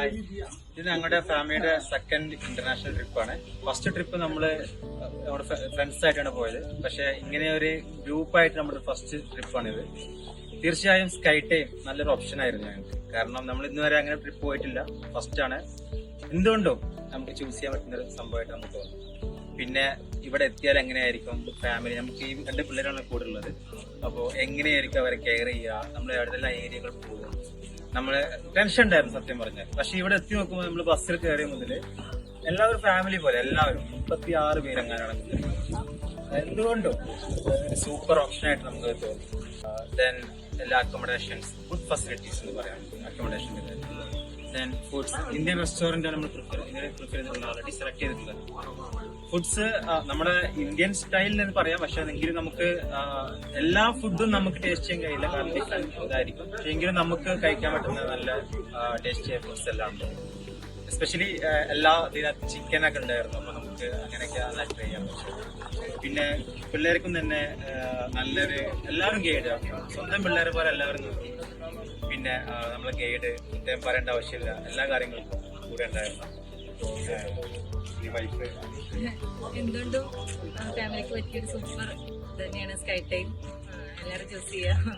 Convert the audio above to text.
ഇത് ഞങ്ങളുടെ ഫാമിലിയുടെ സെക്കൻഡ് ഇന്റർനാഷണൽ ട്രിപ്പാണ്. ഫസ്റ്റ് ട്രിപ്പ് നമ്മള് നമ്മുടെ ഫ്രണ്ട്സ് ആയിട്ടാണ് പോയത്. പക്ഷെ ഇങ്ങനെ ഒരു ഗ്രൂപ്പായിട്ട് നമ്മുടെ ഫസ്റ്റ് ട്രിപ്പാണിത്. തീർച്ചയായും സ്കൈ ടൈം നല്ലൊരു ഓപ്ഷൻ ആയിരുന്നു ഞങ്ങൾക്ക്. കാരണം നമ്മൾ ഇന്ന് വരെ അങ്ങനെ ട്രിപ്പ് പോയിട്ടില്ല, ഫസ്റ്റ് ആണ്. എന്തുകൊണ്ടും നമുക്ക് ചൂസ് ചെയ്യാൻ പറ്റുന്ന ഒരു സംഭവമായിട്ട് നമുക്ക് തോന്നുന്നു. പിന്നെ ഇവിടെ എത്തിയാൽ എങ്ങനെയായിരിക്കും ഫാമിലി, നമുക്ക് ഈ 2 പിള്ളേരാണ് കൂടെ ഉള്ളത്. അപ്പോൾ എങ്ങനെയായിരിക്കും അവരെ കെയർ ചെയ്യുക, നമ്മൾ എവിടെയെല്ലാം ഏരിയകൾ പോകും, നമ്മള് ടെൻഷൻ ഉണ്ടായിരുന്നു സത്യം പറഞ്ഞാൽ. പക്ഷെ ഇവിടെ എത്തി നോക്കുമ്പോൾ നമ്മൾ ബസ്സിൽ കയറിയ മുതല് എല്ലാവരും ഫാമിലി പോലെ, എല്ലാവരും 36 പേരെങ്ങാനാണ്. എന്തുകൊണ്ടും സൂപ്പർ ഓപ്ഷൻ ആയിട്ട് നമുക്ക് തോന്നി. ദെൻ എല്ലാ അക്കോമഡേഷൻസ്, ഫുഡ് ഫെസിലിറ്റീസ് എന്ന് പറയാം അക്കോമഡേഷൻ്റെ. ദെൻ ഫുഡ്സ്, ഇന്ത്യൻ റെസ്റ്റോറന്റ് ആണ് നമ്മൾ പ്രിഫർ ചെയ്തിട്ടുള്ളത്, ഓൾറെഡി സെലക്ട് ചെയ്തിട്ടുള്ളത്. ഫുഡ്സ് നമ്മുടെ ഇന്ത്യൻ സ്റ്റൈലിൽ എന്ന് പറയാം. പക്ഷെ എങ്കിലും നമുക്ക് എല്ലാ ഫുഡും നമുക്ക് ടേസ്റ്റ് ചെയ്യാൻ കഴിയില്ല, കാരണം ഡിഫറെന്റ് ഇതായിരിക്കും. പക്ഷെ എങ്കിലും നമുക്ക് കഴിക്കാൻ പറ്റുന്ന നല്ല ടേസ്റ്റിയായ ഫുഡ്സ് എല്ലാം ഉണ്ട്. എസ്പെഷ്യലി എല്ലാ ഇതിനകത്ത് ചിക്കനൊക്കെ ഉണ്ടായിരുന്നു. അപ്പൊ നമുക്ക് അങ്ങനെയൊക്കെ നന്നായിട്ട് ട്രൈ ചെയ്യാൻ പറ്റും. പിന്നെ പിള്ളേർക്കും തന്നെ നല്ലൊരു, എല്ലാവരും ഗൈഡ്, സ്വന്തം പിള്ളേരെ പോലെ എല്ലാവരും നോക്കി. പിന്നെ നമ്മളെ ഗൈഡ് പ്രത്യേകം പറയേണ്ട ആവശ്യമില്ല, എല്ലാ കാര്യങ്ങളും കൂടെ ഉണ്ടായിരുന്നു. എന്തുകൊണ്ടും ഫാമിലിക്ക് പറ്റിയൊരു സൂപ്പർ തന്നെയാണ് സ്കൈ ടൈം. എല്ലാവരും ചൂസ് ചെയ്യുക.